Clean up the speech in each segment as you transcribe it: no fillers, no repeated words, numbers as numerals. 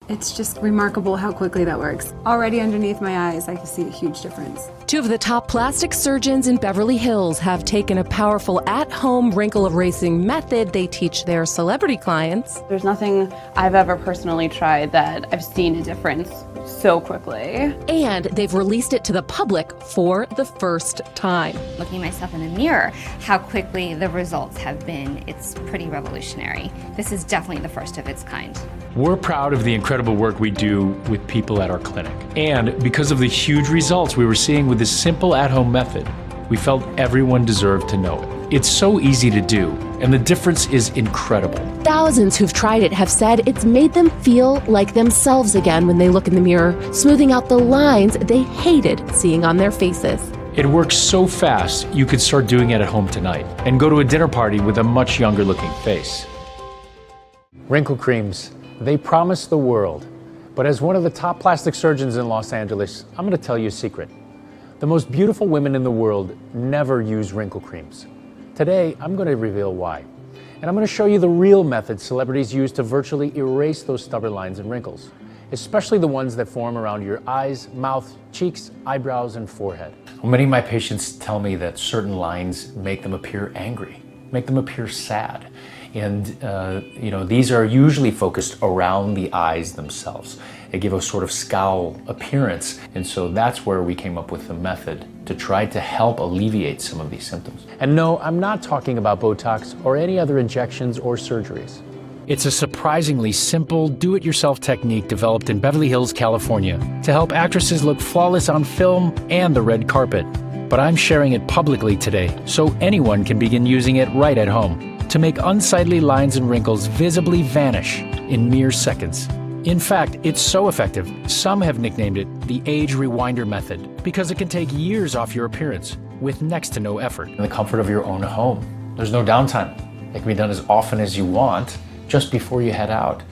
It's just remarkable how quickly that works. Already underneath my eyes, I can see a huge difference. Two of the top plastic surgeons in Beverly Hills have taken a powerful at-home wrinkle erasing method they teach their celebrity clients. There's nothing I've ever personally tried that I've seen a difference so quickly. And they've released it to the public for the first time. Looking at myself in the mirror, how quickly the results have been, it's pretty revolutionary. This is definitely the first of its kind. We're proud of the incredible work we do with people at our clinic. And because of the huge results we were seeing with this simple at-home method, we felt everyone deserved to know it. It's so easy to do, and the difference is incredible. Thousands who've tried it have said it's made them feel like themselves again when they look in the mirror, smoothing out the lines they hated seeing on their faces. It works so fast, you could start doing it at home tonight and go to a dinner party with a much younger looking face. Wrinkle creams, they promise the world. But as one of the top plastic surgeons in Los Angeles, I'm going to tell you a secret. The most beautiful women in the world never use wrinkle creams. Today, I'm going to reveal why. And I'm going to show you the real method celebrities use to virtually erase those stubborn lines and wrinkles, especially the ones that form around your eyes, mouth, cheeks, eyebrows, and forehead. Well, many of my patients tell me that certain lines make them appear angry, make them appear sad. And these are usually focused around the eyes themselves. They give a sort of scowl appearance. And so that's where we came up with the method to try to help alleviate some of these symptoms. And no, I'm not talking about Botox or any other injections or surgeries. It's a surprisingly simple, do-it-yourself technique developed in Beverly Hills, California, to help actresses look flawless on film and the red carpet. But I'm sharing it publicly today, so anyone can begin using it right at home to make unsightly lines and wrinkles visibly vanish in mere seconds. In fact, it's so effective, some have nicknamed it the age rewinder method because it can take years off your appearance with next to no effort. In the comfort of your own home. There's no downtime. It can be done as often as you want, just before you head out.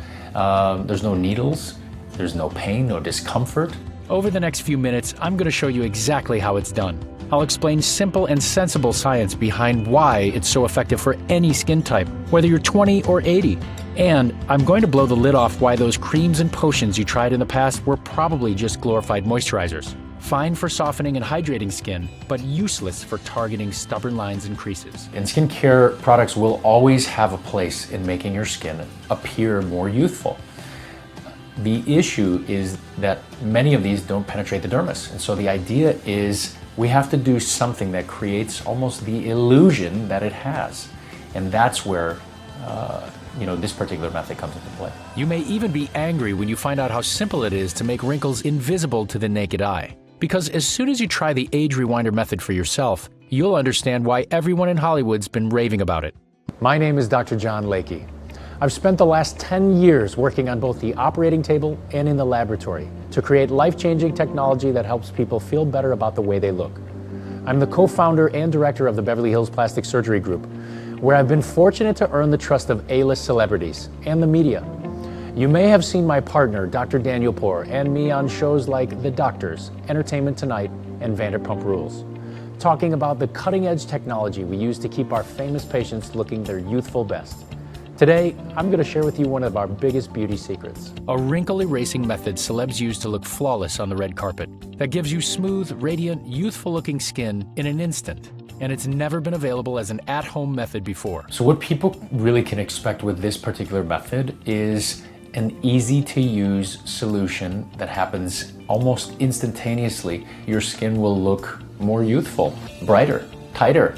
There's no needles, there's no pain, no discomfort. Over the next few minutes, I'm going to show you exactly how it's done. I'll explain simple and sensible science behind why it's so effective for any skin type, whether you're 20 or 80. And I'm going to blow the lid off why those creams and potions you tried in the past were probably just glorified moisturizers. Fine for softening and hydrating skin, but useless for targeting stubborn lines and creases. And skincare products will always have a place in making your skin appear more youthful. The issue is that many of these don't penetrate the dermis. And so the idea is we have to do something that creates almost the illusion that it has. And that's where this particular method comes into play. You may even be angry when you find out how simple it is to make wrinkles invisible to the naked eye. Because as soon as you try the age rewinder method for yourself, you'll understand why everyone in Hollywood's been raving about it. My name is Dr. John Lakey. I've spent the last 10 years working on both the operating table and in the laboratory to create life-changing technology that helps people feel better about the way they look. I'm the co-founder and director of the Beverly Hills Plastic Surgery Group, where I've been fortunate to earn the trust of A-list celebrities and the media. You may have seen my partner, Dr. Daniel Poor, and me on shows like The Doctors, Entertainment Tonight, and Vanderpump Rules, talking about the cutting-edge technology we use to keep our famous patients looking their youthful best. Today, I'm going to share with you one of our biggest beauty secrets. A wrinkle erasing method celebs use to look flawless on the red carpet that gives you smooth, radiant, youthful looking skin in an instant. And it's never been available as an at-home method before. So what people really can expect with this particular method is an easy-to-use solution that happens almost instantaneously. Your skin will look more youthful, brighter, tighter.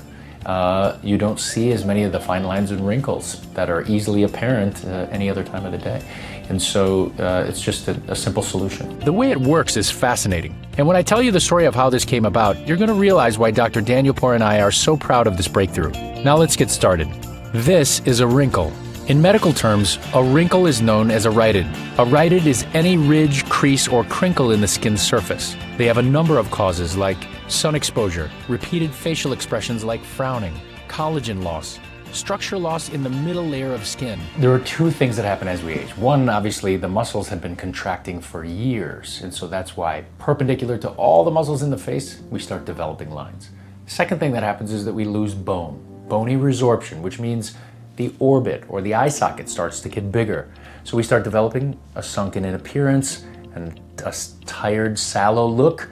You don't see as many of the fine lines and wrinkles that are easily apparent any other time of the day. And so it's just a simple solution. The way it works is fascinating. And when I tell you the story of how this came about, you're going to realize why Dr. Daniel Poor and I are so proud of this breakthrough. Now let's get started. This is a wrinkle. In medical terms, a wrinkle is known as a rhytid. A rhytid is any ridge, crease, or crinkle in the skin's surface. They have a number of causes like sun exposure, repeated facial expressions like frowning, collagen loss, structure loss in the middle layer of skin. There are two things that happen as we age. One, obviously, the muscles have been contracting for years, and so that's why, perpendicular to all the muscles in the face, we start developing lines. The second thing that happens is that we lose bone, bony resorption, which means the orbit or the eye socket starts to get bigger. So we start developing a sunken in appearance and a tired, sallow look.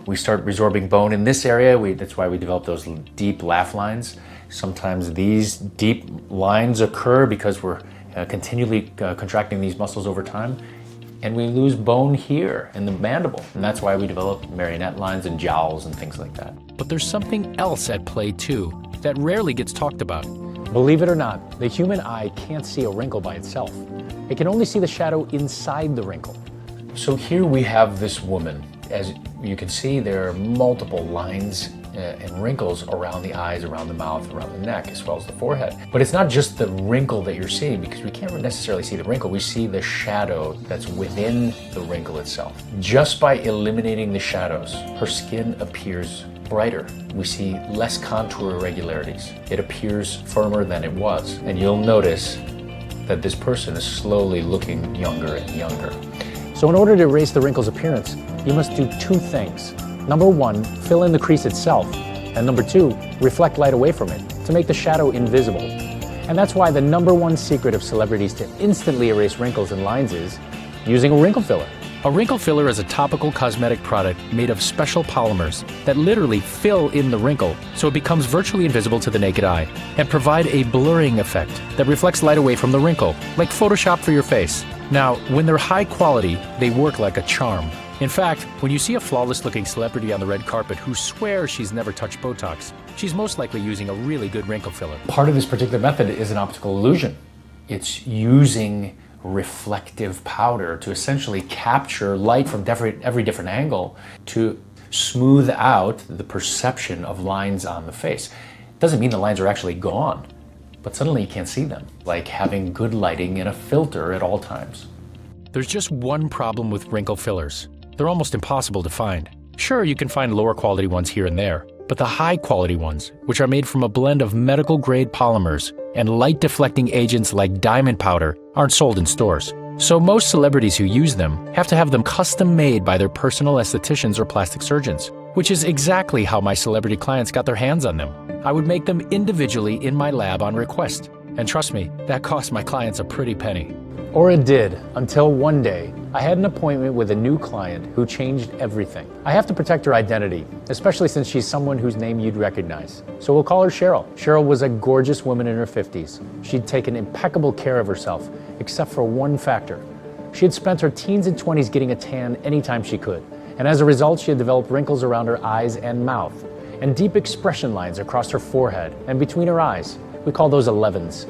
We start resorbing bone in this area. That's why we develop those deep laugh lines. Sometimes these deep lines occur because we're continually contracting these muscles over time. And we lose bone here in the mandible. And that's why we develop marionette lines and jowls and things like that. But there's something else at play too that rarely gets talked about. Believe it or not, the human eye can't see a wrinkle by itself. It can only see the shadow inside the wrinkle. So here we have this woman. As you can see, there are multiple lines and wrinkles around the eyes, around the mouth, around the neck, as well as the forehead. But it's not just the wrinkle that you're seeing, because we can't necessarily see the wrinkle. We see the shadow that's within the wrinkle itself. Just by eliminating the shadows, her skin appears brighter. We see less contour irregularities. It appears firmer than it was. And you'll notice that this person is slowly looking younger and younger. So in order to erase the wrinkle's appearance, you must do two things. Number one, fill in the crease itself. And number two, reflect light away from it to make the shadow invisible. And that's why the number one secret of celebrities to instantly erase wrinkles and lines is using a wrinkle filler. A wrinkle filler is a topical cosmetic product made of special polymers that literally fill in the wrinkle so it becomes virtually invisible to the naked eye and provide a blurring effect that reflects light away from the wrinkle, like Photoshop for your face. Now, when they're high quality, they work like a charm. In fact, when you see a flawless-looking celebrity on the red carpet who swears she's never touched Botox, she's most likely using a really good wrinkle filler. Part of this particular method is an optical illusion. It's using reflective powder to essentially capture light from every different angle to smooth out the perception of lines on the face. It doesn't mean the lines are actually gone, but suddenly you can't see them, like having good lighting and a filter at all times. There's just one problem with wrinkle fillers. They're almost impossible to find. Sure, you can find lower quality ones here and there, but the high quality ones, which are made from a blend of medical grade polymers and light deflecting agents like diamond powder, aren't sold in stores. So most celebrities who use them have to have them custom made by their personal estheticians or plastic surgeons, which is exactly how my celebrity clients got their hands on them. I would make them individually in my lab on request. And trust me, that cost my clients a pretty penny. Or it did, until one day, I had an appointment with a new client who changed everything. I have to protect her identity, especially since she's someone whose name you'd recognize. So we'll call her Cheryl. Cheryl was a gorgeous woman in her 50s. She'd taken impeccable care of herself, except for one factor. She had spent her teens and 20s getting a tan anytime she could. And as a result, she had developed wrinkles around her eyes and mouth, and deep expression lines across her forehead and between her eyes. We call those 11s.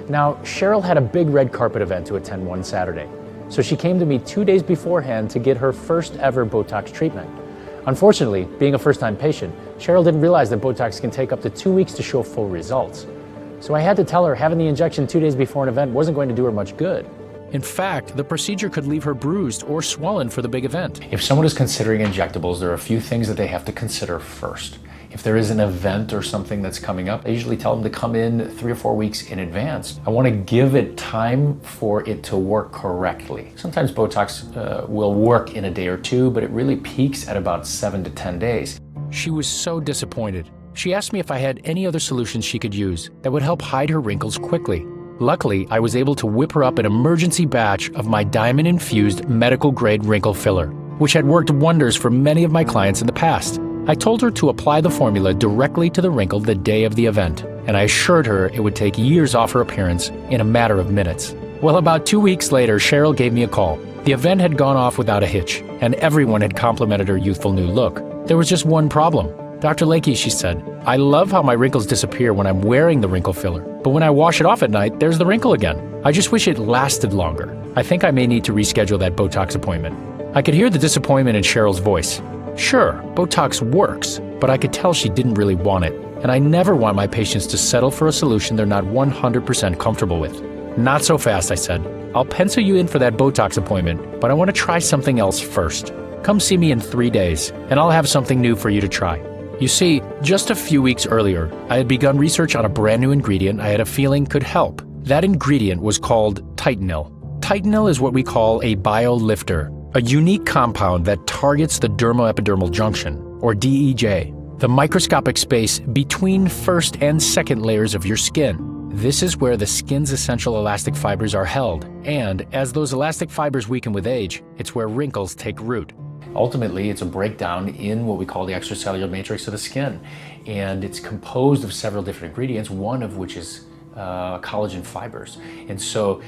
Now, Cheryl had a big red carpet event to attend one Saturday, so she came to me 2 days beforehand to get her first ever Botox treatment. Unfortunately, being a first-time patient, Cheryl didn't realize that Botox can take up to 2 weeks to show full results. So I had to tell her having the injection 2 days before an event wasn't going to do her much good. In fact, the procedure could leave her bruised or swollen for the big event. If someone is considering injectables, there are a few things that they have to consider first. If there is an event or something that's coming up, I usually tell them to come in 3 or 4 weeks in advance. I want to give it time for it to work correctly. Sometimes Botox will work in a day or two, but it really peaks at about 7 to 10 days. She was so disappointed. She asked me if I had any other solutions she could use that would help hide her wrinkles quickly. Luckily, I was able to whip her up an emergency batch of my diamond-infused medical-grade wrinkle filler, which had worked wonders for many of my clients in the past. I told her to apply the formula directly to the wrinkle the day of the event, and I assured her it would take years off her appearance in a matter of minutes. Well, about 2 weeks later, Cheryl gave me a call. The event had gone off without a hitch, and everyone had complimented her youthful new look. There was just one problem. Dr. Lakey, she said, I love how my wrinkles disappear when I'm wearing the wrinkle filler, but when I wash it off at night, there's the wrinkle again. I just wish it lasted longer. I think I may need to reschedule that Botox appointment. I could hear the disappointment in Cheryl's voice. Sure, Botox works, but I could tell she didn't really want it, and I never want my patients to settle for a solution they're not 100% comfortable with. Not so fast, I said. I'll pencil you in for that Botox appointment, but I want to try something else first. Come see me in 3 days, and I'll have something new for you to try. You see, just a few weeks earlier, I had begun research on a brand new ingredient I had a feeling could help. That ingredient was called Titanil. Titanil is what we call a biolifter, a unique compound that targets the dermoepidermal junction, or DEJ, the microscopic space between first and second layers of your skin. This is where the skin's essential elastic fibers are held, and as those elastic fibers weaken with age, it's where wrinkles take root. Ultimately, it's a breakdown in what we call the extracellular matrix of the skin, and it's composed of several different ingredients, one of which is collagen fibers. And so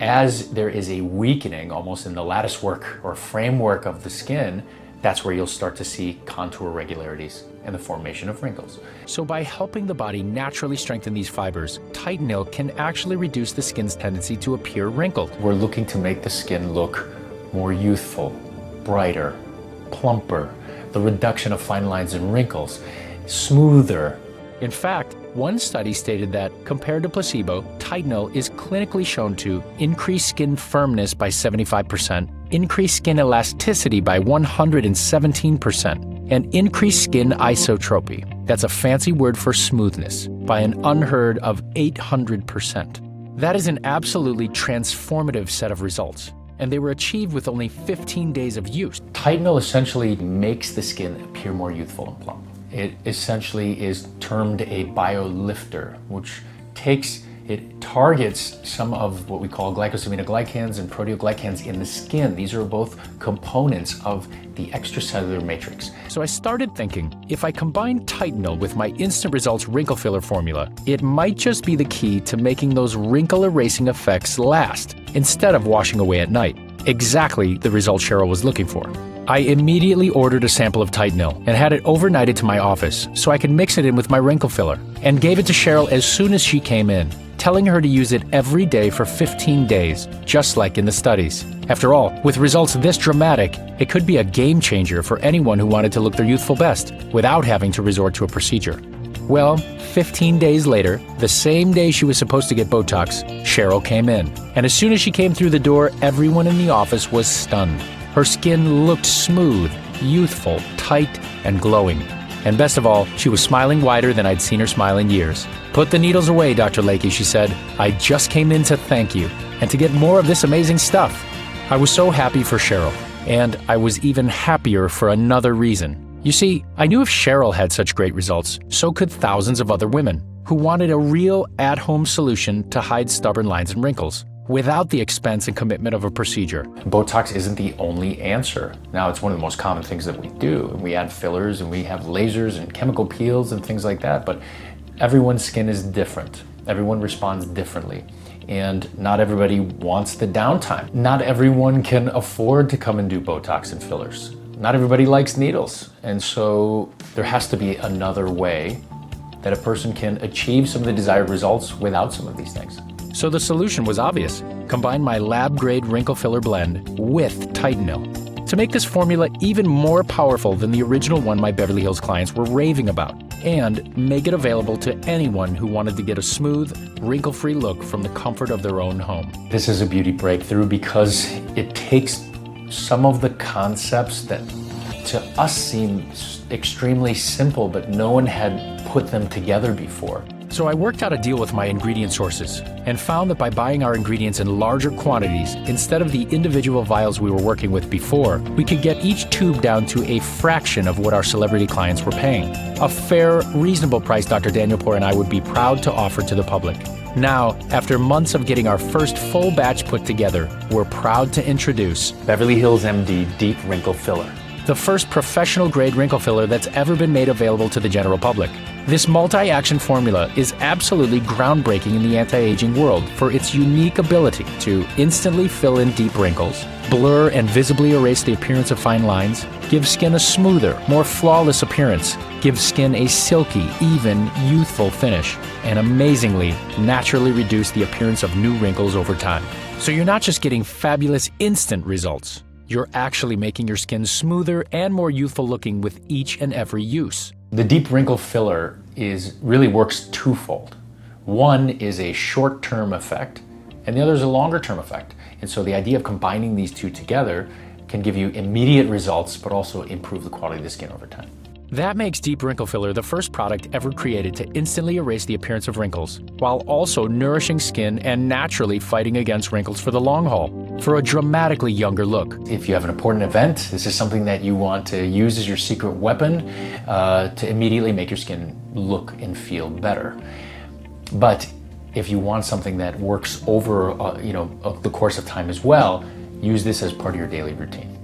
as there is a weakening almost in the lattice work or framework of the skin, that's where you'll start to see contour irregularities and the formation of wrinkles. So by helping the body naturally strengthen these fibers, Titanil can actually reduce the skin's tendency to appear wrinkled. We're looking to make the skin look more youthful, brighter, plumper, the reduction of fine lines and wrinkles, smoother. In fact, one study stated that, compared to placebo, Titanil is clinically shown to increase skin firmness by 75%, increase skin elasticity by 117%, and increase skin isotropy, that's a fancy word for smoothness, by an unheard of 800%. That is an absolutely transformative set of results, and they were achieved with only 15 days of use. Titanil essentially makes the skin appear more youthful and plump. It essentially is termed a biolifter, which targets some of what we call glycosaminoglycans and proteoglycans in the skin. These are both components of the extracellular matrix. So I started thinking, if I combine Titanil with my instant results wrinkle filler formula, it might just be the key to making those wrinkle erasing effects last, instead of washing away at night. Exactly the result Cheryl was looking for. I immediately ordered a sample of Titanil and had it overnighted to my office so I could mix it in with my wrinkle filler, and gave it to Cheryl as soon as she came in, telling her to use it every day for 15 days, just like in the studies. After all, with results this dramatic, it could be a game changer for anyone who wanted to look their youthful best without having to resort to a procedure. Well, 15 days later, the same day she was supposed to get Botox, Cheryl came in. And as soon as she came through the door, everyone in the office was stunned. Her skin looked smooth, youthful, tight, and glowing. And best of all, she was smiling wider than I'd seen her smile in years. "Put the needles away, Dr. Lakey," she said. "I just came in to thank you and to get more of this amazing stuff." I was so happy for Cheryl, and I was even happier for another reason. You see, I knew if Cheryl had such great results, so could thousands of other women who wanted a real at-home solution to hide stubborn lines and wrinkles, without the expense and commitment of a procedure. Botox isn't the only answer. Now, it's one of the most common things that we do. We add fillers and we have lasers and chemical peels and things like that, but everyone's skin is different. Everyone responds differently. And not everybody wants the downtime. Not everyone can afford to come and do Botox and fillers. Not everybody likes needles. And so there has to be another way that a person can achieve some of the desired results without some of these things. So the solution was obvious. Combine my lab-grade wrinkle filler blend with Titanil to make this formula even more powerful than the original one my Beverly Hills clients were raving about, and make it available to anyone who wanted to get a smooth, wrinkle-free look from the comfort of their own home. This is a beauty breakthrough because it takes some of the concepts that to us seem extremely simple, but no one had put them together before. So I worked out a deal with my ingredient sources and found that by buying our ingredients in larger quantities, instead of the individual vials we were working with before, we could get each tube down to a fraction of what our celebrity clients were paying. A fair, reasonable price Dr. Daniel Poor and I would be proud to offer to the public. Now, after months of getting our first full batch put together, we're proud to introduce Beverly Hills MD Deep Wrinkle Filler, the first professional-grade wrinkle filler that's ever been made available to the general public. This multi-action formula is absolutely groundbreaking in the anti-aging world for its unique ability to instantly fill in deep wrinkles, blur and visibly erase the appearance of fine lines, give skin a smoother, more flawless appearance, give skin a silky, even, youthful finish, and amazingly, naturally reduce the appearance of new wrinkles over time. So you're not just getting fabulous instant results, you're actually making your skin smoother and more youthful looking with each and every use. The deep wrinkle filler really works twofold. One is a short-term effect, and the other is a longer-term effect. And so the idea of combining these two together can give you immediate results, but also improve the quality of the skin over time. That makes Deep Wrinkle Filler the first product ever created to instantly erase the appearance of wrinkles, while also nourishing skin and naturally fighting against wrinkles for the long haul, for a dramatically younger look. If you have an important event, this is something that you want to use as your secret weapon to immediately make your skin look and feel better. But if you want something that works over the course of time as well, use this as part of your daily routine.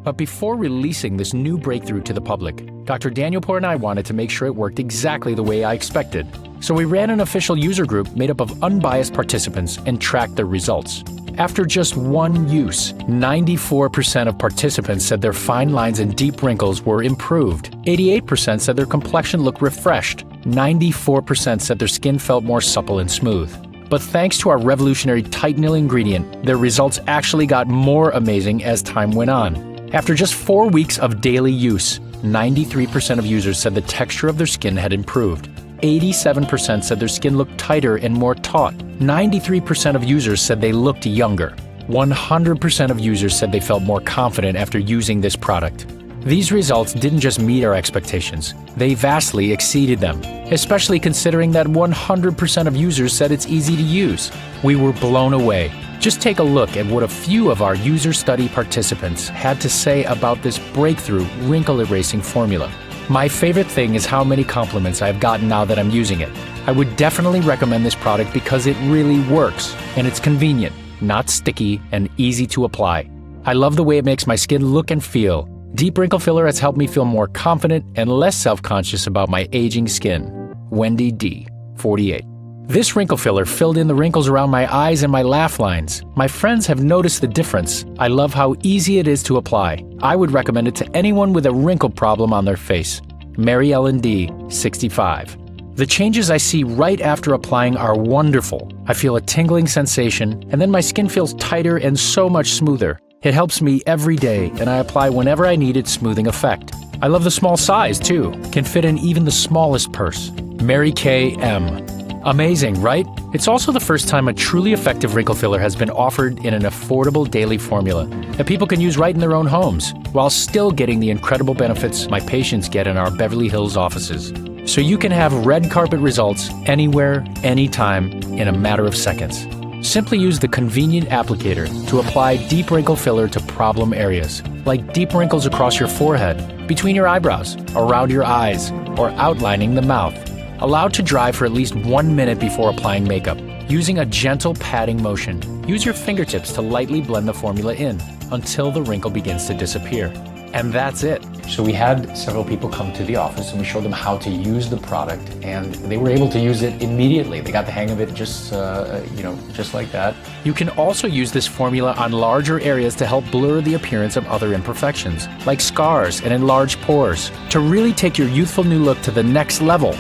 But before releasing this new breakthrough to the public, Dr. Danielpour and I wanted to make sure it worked exactly the way I expected. So we ran an official user group made up of unbiased participants and tracked their results. After just one use, 94% of participants said their fine lines and deep wrinkles were improved. 88% said their complexion looked refreshed. 94% said their skin felt more supple and smooth. But thanks to our revolutionary Titanil ingredient, their results actually got more amazing as time went on. After just 4 weeks of daily use, 93% of users said the texture of their skin had improved. 87% said their skin looked tighter and more taut. 93% of users said they looked younger. 100% of users said they felt more confident after using this product. These results didn't just meet our expectations, they vastly exceeded them, especially considering that 100% of users said it's easy to use. We were blown away. Just take a look at what a few of our user study participants had to say about this breakthrough wrinkle erasing formula. My favorite thing is how many compliments I've gotten now that I'm using it. I would definitely recommend this product because it really works, and it's convenient, not sticky, and easy to apply. I love the way it makes my skin look and feel. Deep Wrinkle Filler has helped me feel more confident and less self-conscious about my aging skin. Wendy D., 48. This wrinkle filler filled in the wrinkles around my eyes and my laugh lines. My friends have noticed the difference. I love how easy it is to apply. I would recommend it to anyone with a wrinkle problem on their face. Mary Ellen D., 65. The changes I see right after applying are wonderful. I feel a tingling sensation, and then my skin feels tighter and so much smoother. It helps me every day, and I apply whenever I need its smoothing effect. I love the small size, too. Can fit in even the smallest purse. Mary Kay M. Amazing, right? It's also the first time a truly effective wrinkle filler has been offered in an affordable daily formula that people can use right in their own homes, while still getting the incredible benefits my patients get in our Beverly Hills offices. So you can have red carpet results anywhere, anytime, in a matter of seconds. Simply use the convenient applicator to apply deep wrinkle filler to problem areas, like deep wrinkles across your forehead, between your eyebrows, around your eyes, or outlining the mouth. Allow to dry for at least 1 minute before applying makeup. Using a gentle patting motion, use your fingertips to lightly blend the formula in until the wrinkle begins to disappear. And that's it. So we had several people come to the office and we showed them how to use the product, and they were able to use it immediately. They got the hang of it just like that. You can also use this formula on larger areas to help blur the appearance of other imperfections, like scars and enlarged pores, to really take your youthful new look to the next level.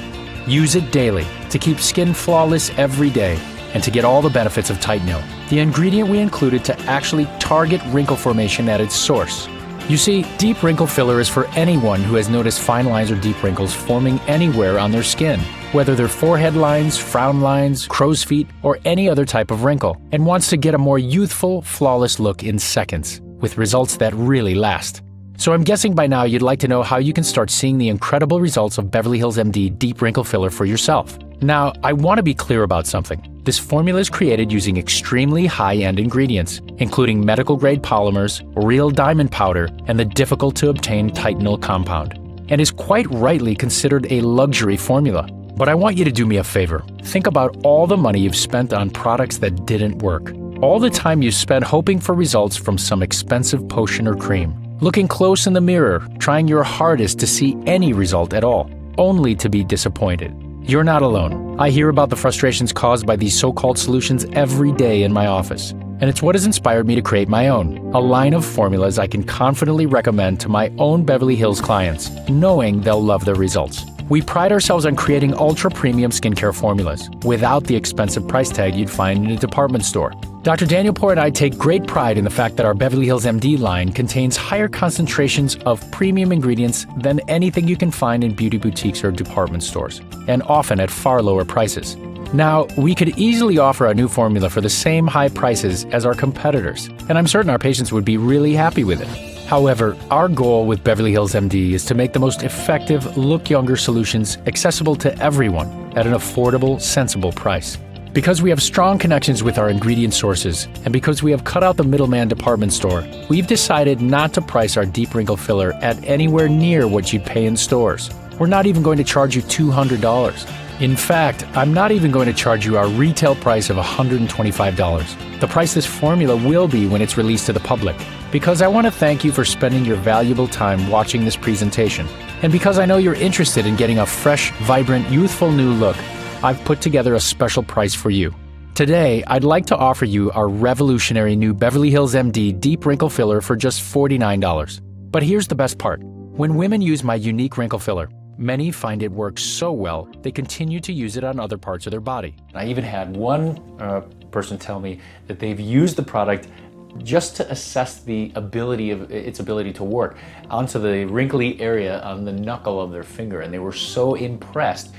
Use it daily to keep skin flawless every day and to get all the benefits of Titanil, the ingredient we included to actually target wrinkle formation at its source. You see, deep wrinkle filler is for anyone who has noticed fine lines or deep wrinkles forming anywhere on their skin, whether they're forehead lines, frown lines, crow's feet, or any other type of wrinkle, and wants to get a more youthful, flawless look in seconds, with results that really last. So I'm guessing by now you'd like to know how you can start seeing the incredible results of Beverly Hills MD Deep Wrinkle Filler for yourself. Now, I want to be clear about something. This formula is created using extremely high-end ingredients, including medical-grade polymers, real diamond powder, and the difficult-to-obtain Titanil compound, and is quite rightly considered a luxury formula. But I want you to do me a favor. Think about all the money you've spent on products that didn't work. All the time you spent hoping for results from some expensive potion or cream. Looking close in the mirror, trying your hardest to see any result at all, only to be disappointed. You're not alone. I hear about the frustrations caused by these so-called solutions every day in my office, and it's what has inspired me to create my own, a line of formulas I can confidently recommend to my own Beverly Hills clients, knowing they'll love their results. We pride ourselves on creating ultra-premium skincare formulas without the expensive price tag you'd find in a department store. Dr. Danielpour and I take great pride in the fact that our Beverly Hills MD line contains higher concentrations of premium ingredients than anything you can find in beauty boutiques or department stores, and often at far lower prices. Now, we could easily offer a new formula for the same high prices as our competitors, and I'm certain our patients would be really happy with it. However, our goal with Beverly Hills MD is to make the most effective, look younger solutions accessible to everyone at an affordable, sensible price. Because we have strong connections with our ingredient sources, and because we have cut out the middleman department store, we've decided not to price our deep wrinkle filler at anywhere near what you'd pay in stores. We're not even going to charge you $200. In fact, I'm not even going to charge you our retail price of $125, the price this formula will be when it's released to the public. Because I want to thank you for spending your valuable time watching this presentation. And because I know you're interested in getting a fresh, vibrant, youthful new look, I've put together a special price for you. Today, I'd like to offer you our revolutionary new Beverly Hills MD Deep Wrinkle Filler for just $49. But here's the best part. When women use my unique wrinkle filler, many find it works so well, they continue to use it on other parts of their body. I even had one person tell me that they've used the product just to assess the its ability to work onto the wrinkly area on the knuckle of their finger, and they were so impressed.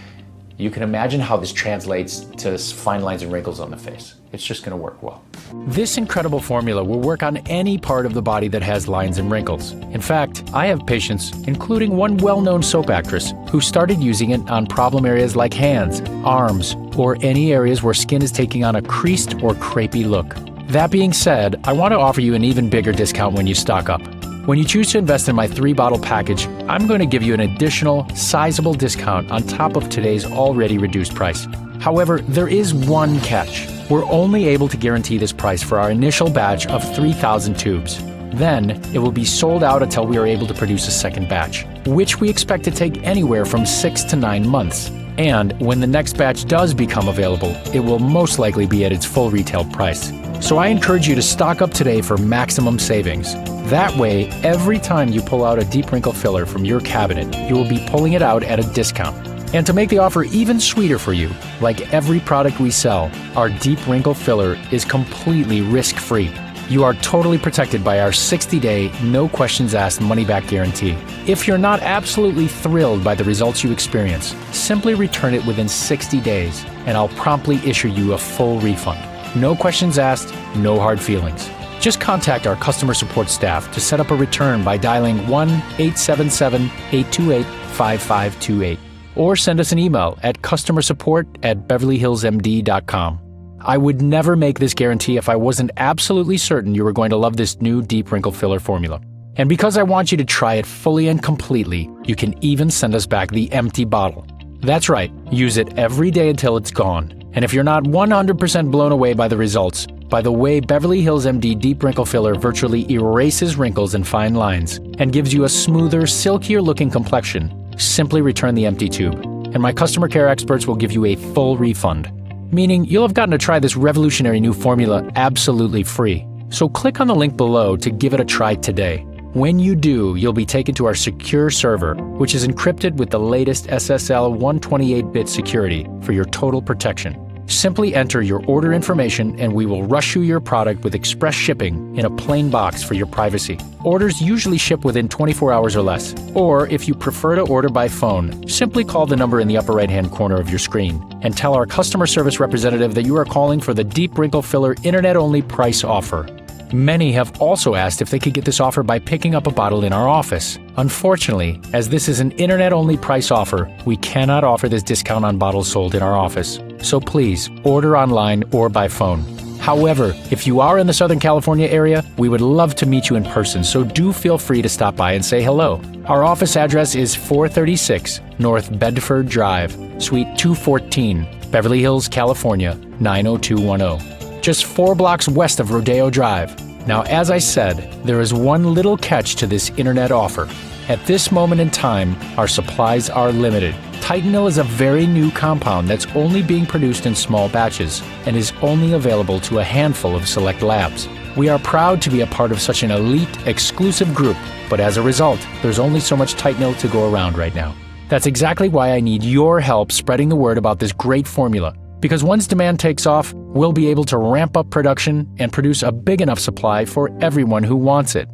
You can imagine how this translates to fine lines and wrinkles on the face. It's just going to work well. This incredible formula will work on any part of the body that has lines and wrinkles. In fact, I have patients, including one well-known soap actress, who started using it on problem areas like hands, arms, or any areas where skin is taking on a creased or crepey look. That being said, I want to offer you an even bigger discount when you stock up. When you choose to invest in my 3-bottle package, I'm going to give you an additional, sizable discount on top of today's already reduced price. However, there is one catch. We're only able to guarantee this price for our initial batch of 3,000 tubes. Then, it will be sold out until we are able to produce a second batch, which we expect to take anywhere from 6 to 9 months. And when the next batch does become available, it will most likely be at its full retail price. So I encourage you to stock up today for maximum savings. That way, every time you pull out a deep wrinkle filler from your cabinet, you will be pulling it out at a discount. And to make the offer even sweeter for you, like every product we sell, our deep wrinkle filler is completely risk-free. You are totally protected by our 60-day, no questions asked money-back guarantee. If you're not absolutely thrilled by the results you experience, simply return it within 60 days, and I'll promptly issue you a full refund. No questions asked, no hard feelings. Just contact our customer support staff to set up a return by dialing 1-877-828-5528 or send us an email at customersupport@beverlyhillsmd.com. I would never make this guarantee if I wasn't absolutely certain you were going to love this new deep wrinkle filler formula. And because I want you to try it fully and completely, you can even send us back the empty bottle. That's right, use it every day until it's gone. And if you're not 100% blown away by the results, by the way Beverly Hills MD Deep Wrinkle Filler virtually erases wrinkles and fine lines and gives you a smoother, silkier looking complexion, simply return the empty tube. And my customer care experts will give you a full refund. Meaning you'll have gotten to try this revolutionary new formula absolutely free. So click on the link below to give it a try today. When you do, you'll be taken to our secure server, which is encrypted with the latest SSL 128-bit security for your total protection. Simply enter your order information and we will rush you your product with express shipping in a plain box for your privacy. Orders usually ship within 24 hours or less. Or if you prefer to order by phone, simply call the number in the upper right-hand corner of your screen and tell our customer service representative that you are calling for the Deep Wrinkle Filler Internet-only price offer. Many have also asked if they could get this offer by picking up a bottle in our office. Unfortunately, as this is an internet-only price offer, we cannot offer this discount on bottles sold in our office. So please, order online or by phone. However, if you are in the Southern California area, we would love to meet you in person, so do feel free to stop by and say hello. Our office address is 436 North Bedford Drive, Suite 214, Beverly Hills, California, 90210. Just 4 blocks west of Rodeo Drive. Now, as I said, there is one little catch to this internet offer. At this moment in time, our supplies are limited. Titanil is a very new compound that's only being produced in small batches and is only available to a handful of select labs. We are proud to be a part of such an elite, exclusive group, but as a result, there's only so much Titanil to go around right now. That's exactly why I need your help spreading the word about this great formula. Because once demand takes off, we'll be able to ramp up production and produce a big enough supply for everyone who wants it.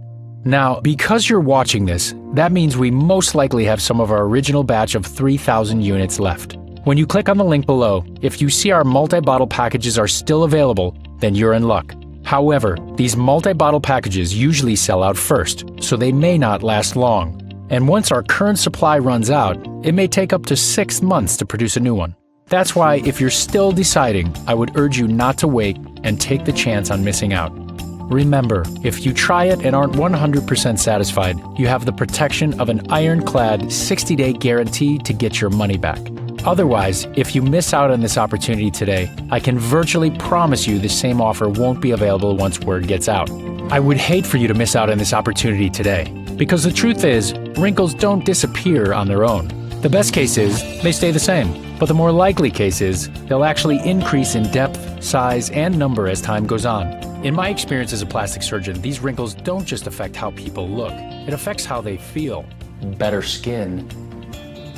Now, because you're watching this, that means we most likely have some of our original batch of 3,000 units left. When you click on the link below, if you see our multi-bottle packages are still available, then you're in luck. However, these multi-bottle packages usually sell out first, so they may not last long. And once our current supply runs out, it may take up to 6 months to produce a new one. That's why, if you're still deciding, I would urge you not to wait and take the chance on missing out. Remember, if you try it and aren't 100% satisfied, you have the protection of an ironclad 60-day guarantee to get your money back. Otherwise, if you miss out on this opportunity today, I can virtually promise you the same offer won't be available once word gets out. I would hate for you to miss out on this opportunity today, because the truth is, wrinkles don't disappear on their own. The best case is they stay the same, but the more likely case is they'll actually increase in depth, size, and number as time goes on. In my experience as a plastic surgeon, these wrinkles don't just affect how people look, it affects how they feel. Better skin,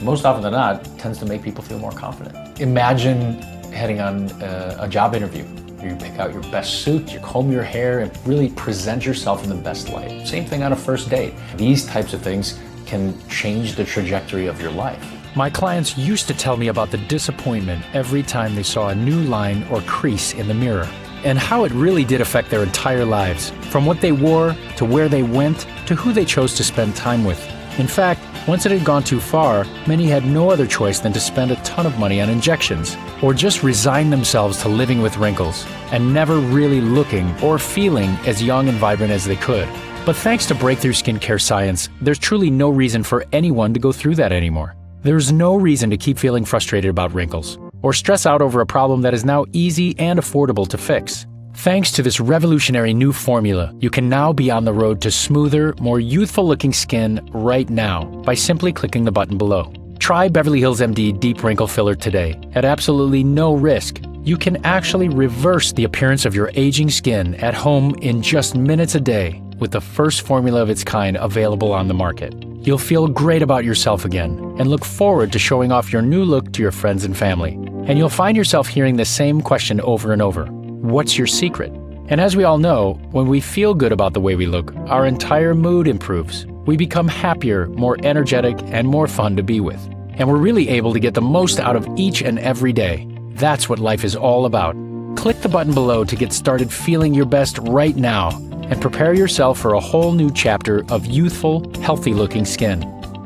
most often than not, tends to make people feel more confident. Imagine heading on a job interview. You pick out your best suit, you comb your hair, and really present yourself in the best light. Same thing on a first date. These types of things can change the trajectory of your life. My clients used to tell me about the disappointment every time they saw a new line or crease in the mirror, and how it really did affect their entire lives, from what they wore, to where they went, to who they chose to spend time with. In fact, once it had gone too far, many had no other choice than to spend a ton of money on injections, or just resign themselves to living with wrinkles, and never really looking or feeling as young and vibrant as they could. But thanks to breakthrough skincare science, there's truly no reason for anyone to go through that anymore. There's no reason to keep feeling frustrated about wrinkles, or stress out over a problem that is now easy and affordable to fix. Thanks to this revolutionary new formula, you can now be on the road to smoother, more youthful-looking skin right now by simply clicking the button below. Try Beverly Hills MD Deep Wrinkle Filler today at absolutely no risk. You can actually reverse the appearance of your aging skin at home in just minutes a day with the first formula of its kind available on the market. You'll feel great about yourself again and look forward to showing off your new look to your friends and family. And you'll find yourself hearing the same question over and over. What's your secret? And as we all know, when we feel good about the way we look, our entire mood improves. We become happier, more energetic, and more fun to be with. And we're really able to get the most out of each and every day. That's what life is all about. Click the button below to get started feeling your best right now and prepare yourself for a whole new chapter of youthful, healthy-looking skin.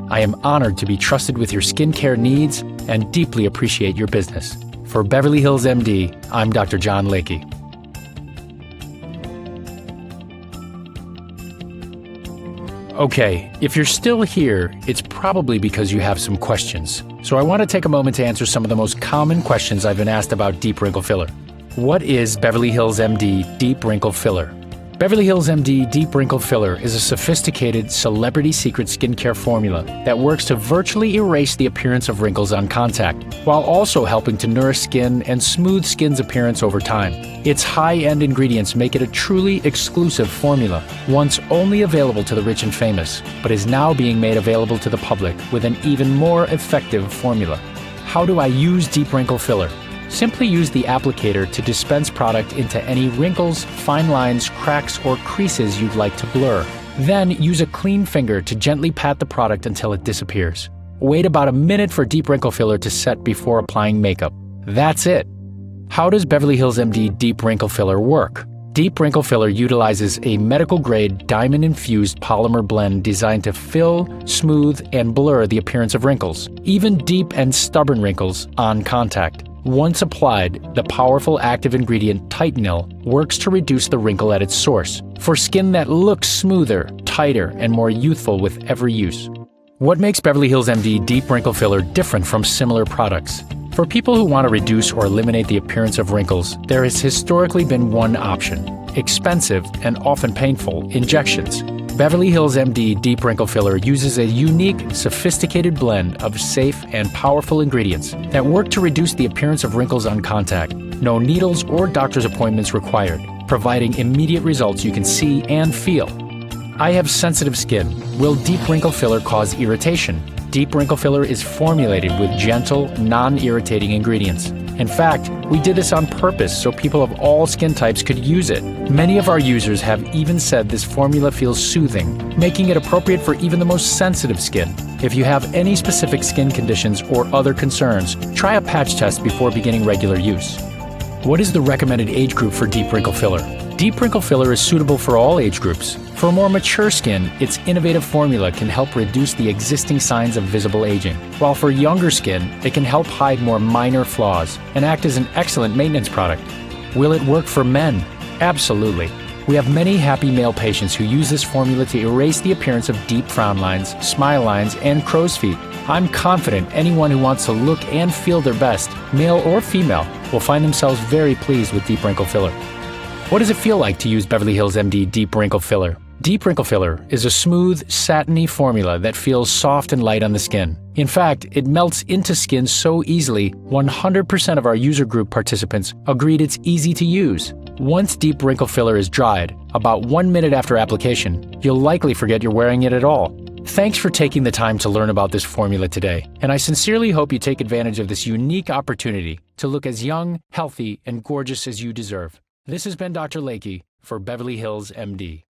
I am honored to be trusted with your skincare needs and deeply appreciate your business. For Beverly Hills MD, I'm Dr. John Lakey. Okay, if you're still here, it's probably because you have some questions. So I want to take a moment to answer some of the most common questions I've been asked about Deep Wrinkle Filler. What is Beverly Hills MD Deep Wrinkle Filler? Beverly Hills MD Deep Wrinkle Filler is a sophisticated, celebrity secret skincare formula that works to virtually erase the appearance of wrinkles on contact, while also helping to nourish skin and smooth skin's appearance over time. Its high-end ingredients make it a truly exclusive formula, once only available to the rich and famous, but is now being made available to the public with an even more effective formula. How do I use Deep Wrinkle Filler? Simply use the applicator to dispense product into any wrinkles, fine lines, cracks, or creases you'd like to blur. Then use a clean finger to gently pat the product until it disappears. Wait about a minute for Deep Wrinkle Filler to set before applying makeup. That's it. How does Beverly Hills MD Deep Wrinkle Filler work? Deep Wrinkle Filler utilizes a medical-grade diamond-infused polymer blend designed to fill, smooth, and blur the appearance of wrinkles, even deep and stubborn wrinkles, on contact. Once applied, the powerful active ingredient Titanil works to reduce the wrinkle at its source, for skin that looks smoother, tighter, and more youthful with every use. What makes Beverly Hills MD Deep Wrinkle Filler different from similar products? For people who want to reduce or eliminate the appearance of wrinkles, there has historically been one option: expensive and often painful injections. Beverly Hills MD Deep Wrinkle Filler uses a unique, sophisticated blend of safe and powerful ingredients that work to reduce the appearance of wrinkles on contact. No needles or doctor's appointments required, providing immediate results you can see and feel. I have sensitive skin. Will Deep Wrinkle Filler cause irritation? Deep Wrinkle Filler is formulated with gentle, non-irritating ingredients. In fact, we did this on purpose so people of all skin types could use it. Many of our users have even said this formula feels soothing, making it appropriate for even the most sensitive skin. If you have any specific skin conditions or other concerns, try a patch test before beginning regular use. What is the recommended age group for Deep Wrinkle Filler? Deep Wrinkle Filler is suitable for all age groups. For more mature skin, its innovative formula can help reduce the existing signs of visible aging, while for younger skin, it can help hide more minor flaws and act as an excellent maintenance product. Will it work for men? Absolutely. We have many happy male patients who use this formula to erase the appearance of deep frown lines, smile lines, and crow's feet. I'm confident anyone who wants to look and feel their best, male or female, will find themselves very pleased with Deep Wrinkle Filler. What does it feel like to use Beverly Hills MD Deep Wrinkle Filler? Deep Wrinkle Filler is a smooth, satiny formula that feels soft and light on the skin. In fact, it melts into skin so easily, 100% of our user group participants agreed it's easy to use. Once Deep Wrinkle Filler is dried, about 1 minute after application, you'll likely forget you're wearing it at all. Thanks for taking the time to learn about this formula today, and I sincerely hope you take advantage of this unique opportunity to look as young, healthy, and gorgeous as you deserve. This has been Dr. Lakey for Beverly Hills MD.